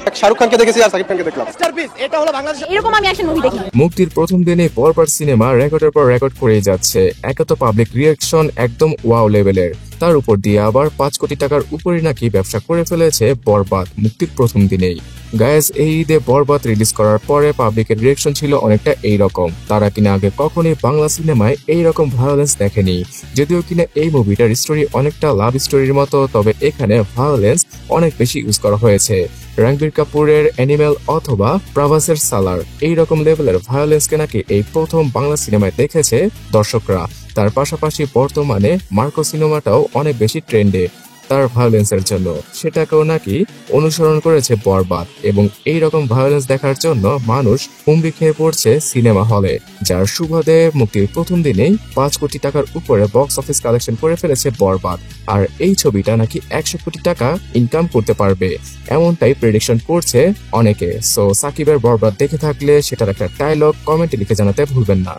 শাহরুখ খানকে দেখেছি আর সাকিব খানকে দেখলাম। এরকম আমি অ্যাকশন মুভি দেখি। মুক্তির প্রথম দিনে বরবাদ সিনেমা রেকর্ডের পর রেকর্ড করেই যাচ্ছে। একে তো পাবলিক রিয়াকশন একদম ওয়াও লেভেলের, তার উপর দিয়ে আবার 5 কোটি টাকার উপরে নাকি ব্যবসা করে ফেলেছে বরবাদ মুক্তির প্রথম দিনেই। গায়েস, এই ঈদে বরবাদ রিলিজ করার পরে পাবলিকের রিয়াকশন ছিল অনেকটা এইরকম। তারা কিনা আগে কখনোই বাংলা সিনেমায় এইরকম ভায়োলেন্স দেখেনি। যদিও কিনা এই মুভিটার স্টোরি অনেকটা লাভ স্টোরির মতো, তবে এখানে ভায়োলেন্স অনেক বেশি ইউজ করা হয়েছে। রণবীর কাপুরের অ্যানিমেল অথবা প্রভাসের সালার এইরকম লেভেলের ভায়োলেন্সকে নাকি এই প্রথম বাংলা সিনেমায় দেখেছে দর্শকরা। তার পাশাপাশি বর্তমানে মার্কো সিনেমাটাও অনেক বেশি ট্রেন্ডে তার ভায়োলেন্সের জন্য, সেটাকেও নাকি অনুসরণ করেছে বরবাদ। এবং এইরকম ভায়োলেন্স দেখার জন্য মানুষ হুমড়ি খেয়ে পড়ছে সিনেমা হলে, যার সুবাদে মুক্তির প্রথম দিনেই 5 কোটি টাকার উপরে বক্স অফিস কালেকশন করে ফেলেছে বরবাদ। আর এই ছবিটা নাকি 100 কোটি টাকা ইনকাম করতে পারবে, এমনটাই প্রেডিকশন করছে অনেকে। সো সাকিবের বরবাদ দেখে থাকলে সেটার একটা ডায়লগ কমেন্টে লিখে জানাতে ভুলবেন না।